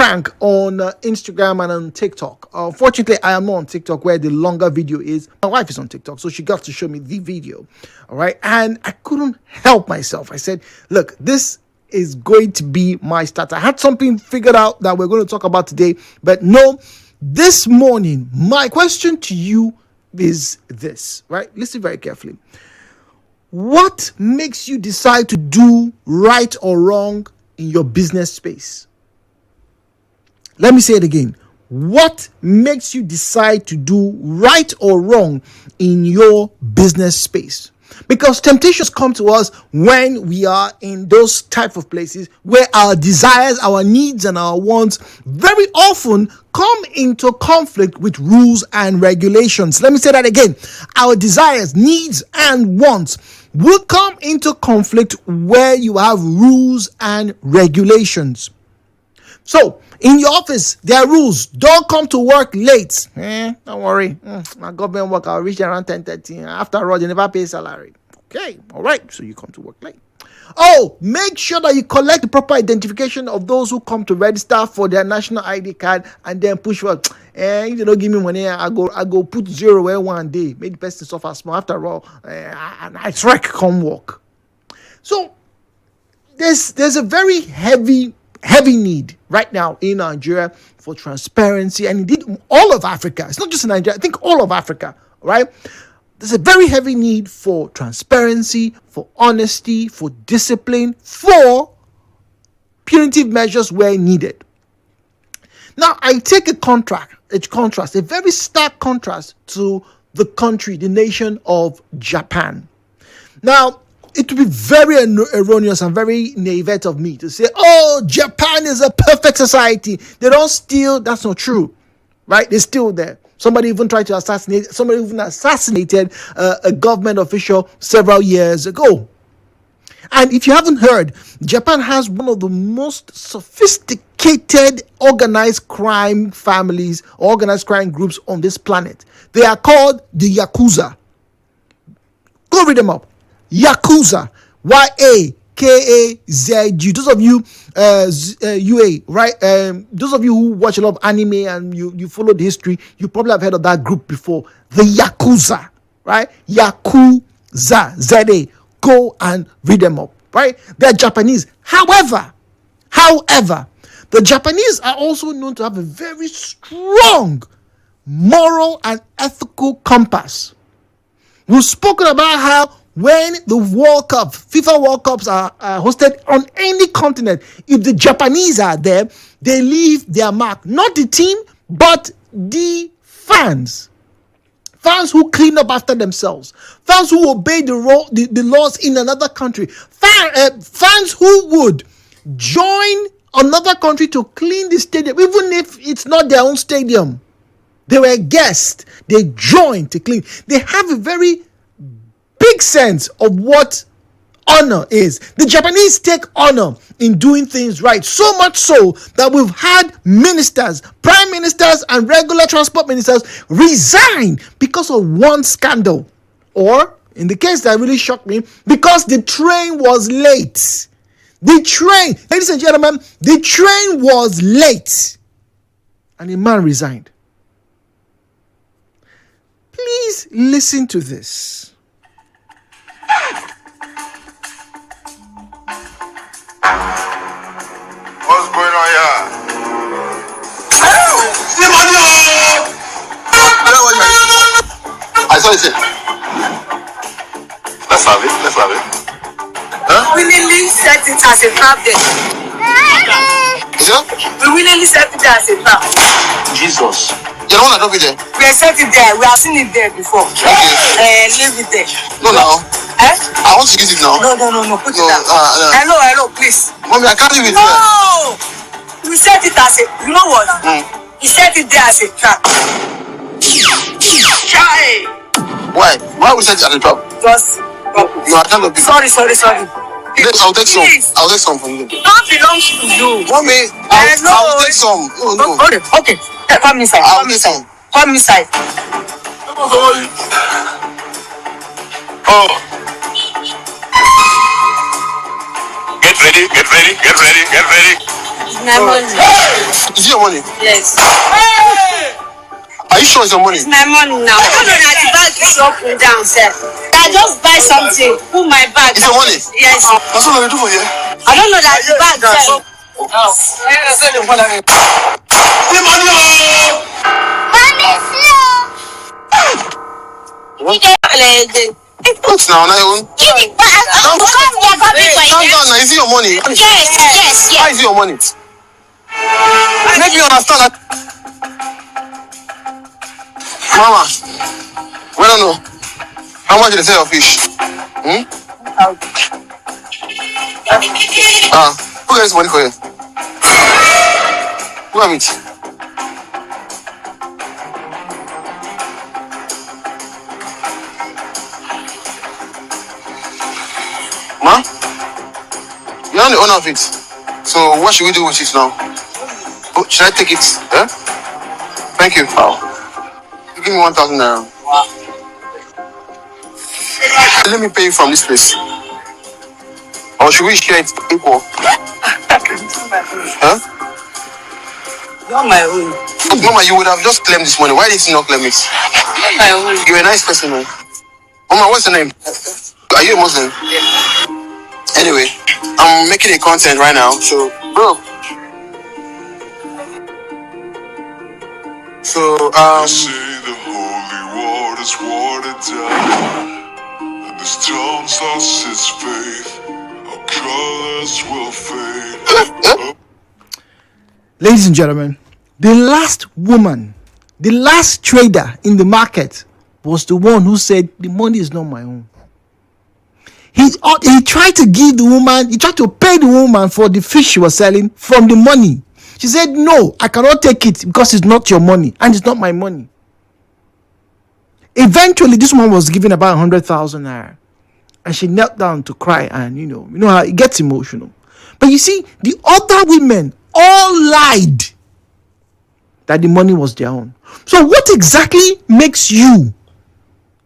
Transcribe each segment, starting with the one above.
prank on Instagram and on TikTok. Unfortunately, I am not on TikTok where the longer video is. My wife is on TikTok, so she got to show me the video. All right. And I couldn't help myself. I said, look, this is going to be my start. I had something figured out that we're going to talk about today, but no, this morning, my question to you is this, right? Listen very carefully. What makes you decide to do right or wrong in your business space? Let me say it again. What makes you decide to do right or wrong in your business space? Because temptations come to us when we are in those type of places where our desires, our needs, and our wants very often come into conflict with rules and regulations. Let me say that again. Our desires, needs, and wants will come into conflict where you have rules and regulations. So, in your office, there are rules. Don't come to work late. Don't worry. My government work, I'll reach around 10:30. After all, they never pay salary. Okay, all right. So you come to work late. Oh, make sure that you collect the proper identification of those who come to register for their national ID card and then push for. If you don't give me money, I go put 0 where one day. Make the person suffer small. After all, I strike come work. So there's a very heavy need right now in Nigeria for transparency, and indeed all of Africa. It's not just in Nigeria. I think all of Africa, right? There's a very heavy need for transparency, for honesty, for discipline, for punitive measures where needed. Now, I take a contrast, a very stark contrast to the country, the nation of Japan. Now, it would be very erroneous and very naive of me to say, oh, Japan is a perfect society. They don't steal. That's not true, right? They're still there. Somebody even assassinated a government official several years ago. And if you haven't heard, Japan has one of the most sophisticated organized crime families, organized crime groups on this planet. They are called the Yakuza. Go read them up. Yakuza, Y-A-K-A-Z-U. Those of you, UA, right? Those of you who watch a lot of anime and you follow the history, you probably have heard of that group before. The Yakuza, right? Yakuza, Z-A. Go and read them up, right? They're Japanese. However, the Japanese are also known to have a very strong moral and ethical compass. We've spoken about how when the World Cup, FIFA World Cups are hosted on any continent, if the Japanese are there, they leave their mark. Not the team, but the fans. Fans who clean up after themselves. Fans who obey the laws in another country. Fans who would join another country to clean the stadium, even if it's not their own stadium. They were guests. They joined to clean. They have a very big sense of what honor is. The Japanese take honor in doing things right, so much so that we've had ministers, prime ministers, and regular transport ministers resign because of one scandal, or in the case that really shocked me, because the train was late. Ladies and gentlemen, the train was late and a man resigned. Please listen to this. What's going on here? I saw it. Let's have it. Huh? We willingly set it as a trap then. Yeah? We willingly set it as a trap. Jesus. You don't want to drop it there? We have set it there. We have seen it there before. Okay. Leave it there. No, now. Eh? I want to use it now. No. Put it down. Hello, please. Mommy, I can't leave it No! there. We set it as a... You know what? We set it there as a trap. Chai! Why? Why we set it as a trap? Just... No, I can't drop it. Sorry. I'll take some. I'll take some from you. It don't belong to you. Mommy, I'll take some. No. Okay. Come inside. I'll take some. Come inside. Oh. Get ready. My money. Is your money? Yes. Are you sure it's your money? It's my money now. I don't know that the bag is up and down, sir. I just buy something, put my bag. It's your money? Yes. That's what I do for you. I don't know that the bag is up. The money! What now? Now you want? Give it back. Calm down now. Is it your money? Yes. Why is it your money? Make me understand that. Mama, we don't know. How much did they sell your fish? Who gets money for you? Who have it? Ma? You're not the owner of it. So what should we do with it now? Oh, should I take it? Eh? Thank you. You give me 1,000 naira. Let me pay you from this place. Or should we share it equal? Huh? Not my own. Mama, you would have just claimed this money. Why did you not claim it? Not my own. You're a nice person, man. Mama, what's your name? Are you a Muslim? Anyway, I'm making a content right now, so bro. So They say the holy water's watered down, and this town lost its faith. Our colors will fade. Ladies and gentlemen, the last woman, the last trader in the market was the one who said the money is not my own. He tried to give the woman, he tried to pay the woman for the fish she was selling from the money. She said, no, I cannot take it because it's not your money and it's not my money. Eventually, this woman was given about 100,000 naira and she knelt down to cry, and you know how it gets emotional. But you see, the other women all lied that the money was their own. So what exactly makes you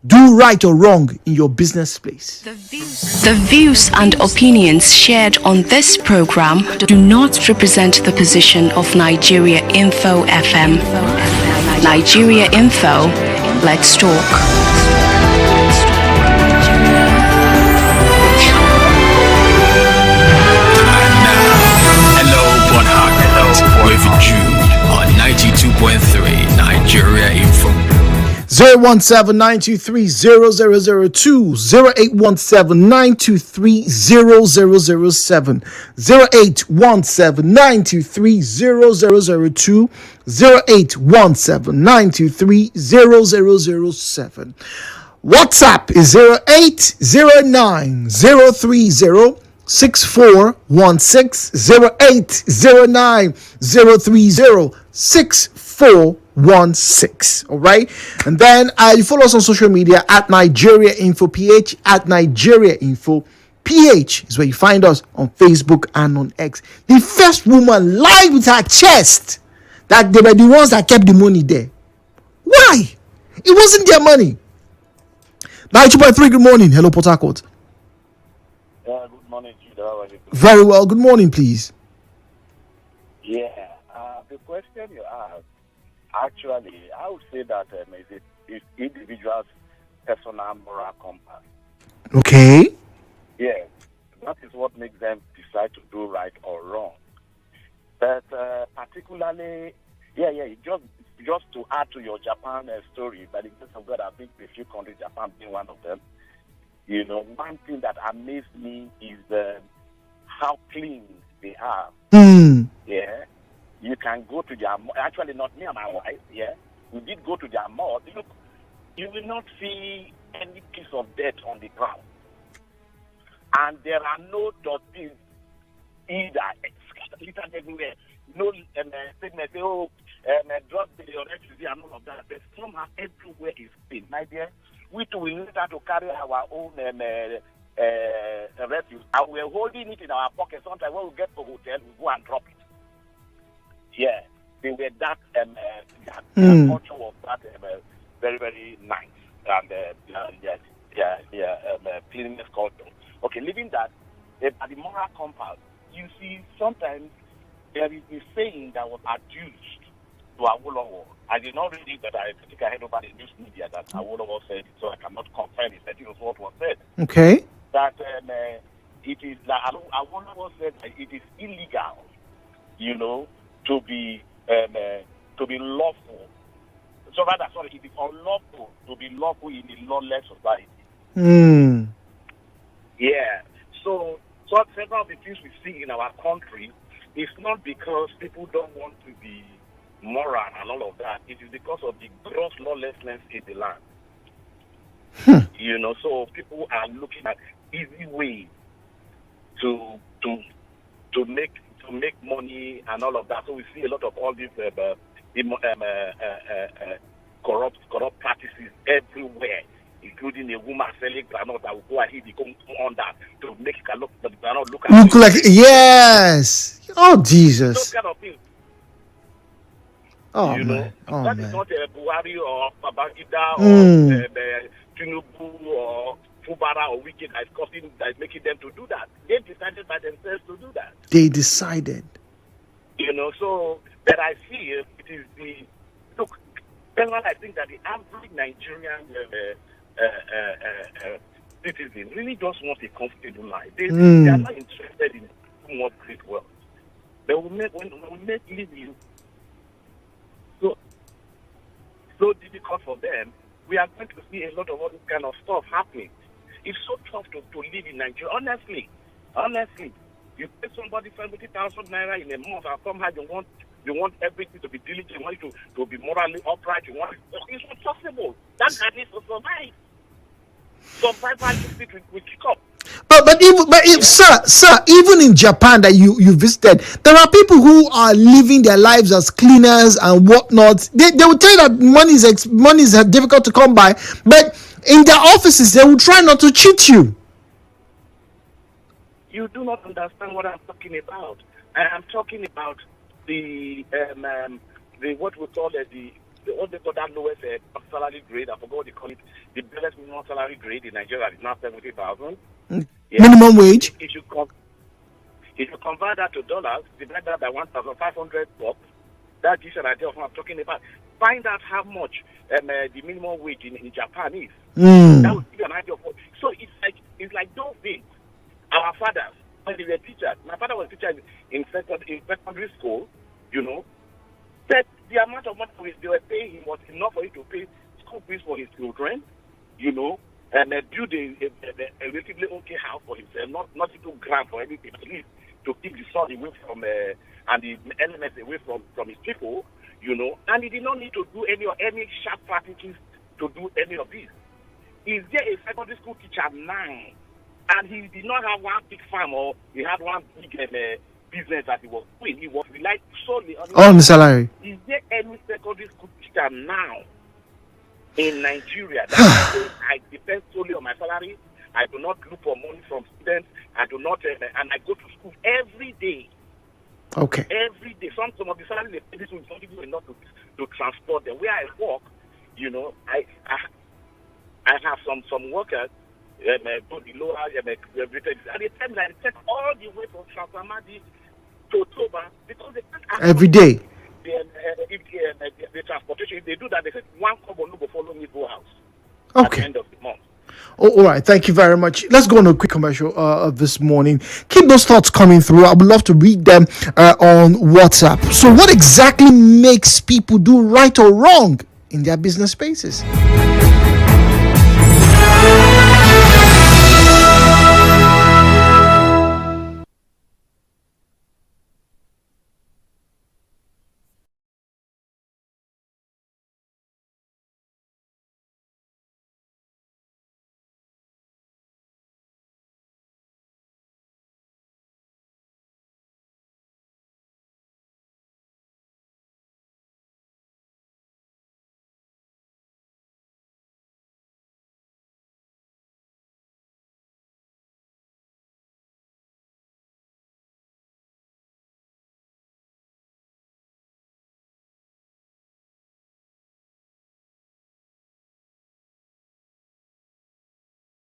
do right or wrong in your business place? The views and opinions shared on this program do not represent the position of Nigeria Info FM. Nigeria Info, let's talk. With Jude on 92.3 Nigeria Info. 017-923-0002, 0817-923-0007, 0817-923-0002, 0817-923-0007. WhatsApp is 0809-030-6416, 0809-030-6416. All right, and then you follow us on social media at Nigeria Info PH, at Nigeria Info PH is where you find us on Facebook and on X. The first woman lied with her chest that they were the ones that kept the money there. Why? It wasn't their money. 92.3, good morning. Hello, Port Harcourt. Good morning, Jude. How are you? Very well. Good morning, please. Yeah. The question you asked, actually, I would say that it's individual's personal moral compass. Okay. Yes. That is what makes them decide to do right or wrong. But particularly, just to add to your Japan story, by the grace of God, I've been to a few countries, Japan being one of them. You know, one thing that amazed me is how clean they are. Yeah. You can go to their mall. Actually, not me and my wife. Yeah. We did go to their mall. Look, you will not see any piece of dirt on the ground. And there are no dustbins either. It's littered everywhere. No statement, drug the refugee and all of that. But somehow everywhere is clean. My dear, we too will need to carry our own refuse. And we're holding it in our pocket. Sometimes when we get to the hotel, we go and drop it. Yeah, they were that culture was that very, very nice. And cleanliness culture. Okay, leaving that, at the moral compass, you see sometimes there is a saying that was adduced to Awolowo. I did not read it, but I think I heard over the news media that Awolowo said it, so I cannot confirm it. I think it was what was said. Okay. That it is like Awolowo said that it is illegal, to be lawful. So rather, sorry, it is unlawful to be lawful in a lawless society. Yeah. So several of the things we see in our country is not because people don't want to be moral and all of that. It is because of the gross lawlessness in the land. So people are looking at easy ways to make money and all of that. So we see a lot of all these corrupt practices everywhere, including a woman selling granite that will go ahead and come on that to make it look, but the granite look like yes. Oh Jesus. Those kind of things. Oh man. Oh that man. is not Buhari or Babangida or Tinubu or Fubara or Wicked that is making them to do that. They decided by themselves to do that. They decided. So that I see it is the look. Personally, I think that the average Nigerian citizen really just wants a comfortable life. They are not interested in too much great wealth. But when we make living so difficult for them, we are going to see a lot of all this kind of stuff happening. It's so tough to live in Nigeria. Honestly, you pay somebody 70,000 naira in a month, and somehow you want everything to be diligent, you want it to be morally upright, it's not possible. That guy needs to survive. Survival will kick up. Sir, even in Japan that you visited, there are people who are living their lives as cleaners and whatnot. They will tell you that money is difficult to come by, but in their offices they will try not to cheat you. You do not understand what I'm talking about. I am talking about the what we call what they call that lowest salary grade. I forgot what they call it. The best minimum salary grade in Nigeria is now 70,000. Yeah. Minimum wage. If you convert that to dollars, divide that by 1,500 bucks. That gives an idea of what I'm talking about. Find out how much the minimum wage in Japan is. That would give you an idea of what. So it's like those things. Our fathers, when they were teachers, my father was a teacher in secondary school, but the amount of money they were paying him was enough for him to pay school fees for his children, and build a relatively okay house for himself, not too grand for anything, at least to keep the sun away from and the elements away from his people, and he did not need to do any sharp practices to do any of this. Is there a secondary school teacher now? And he did not have one big farm or he had one big business that he was doing. He was relying solely on the salary. Is there any secondary school teacher now in Nigeria that I depend solely on my salary? I do not look for money from students. I do not, and I go to school every day. Okay. Every day. Some of the salary they pay this week, some people enough to transport them. Where I work, I have some workers. Both the lower at the time that they take all the way from Transformadi to Toba because they can't every day. The transportation, if they do that, they say one couple no go follow me go house. Okay. At the end of the month. Oh, all right. Thank you very much. Let's go on a quick commercial this morning. Keep those thoughts coming through. I would love to read them on WhatsApp. So, what exactly makes people do right or wrong in their business spaces?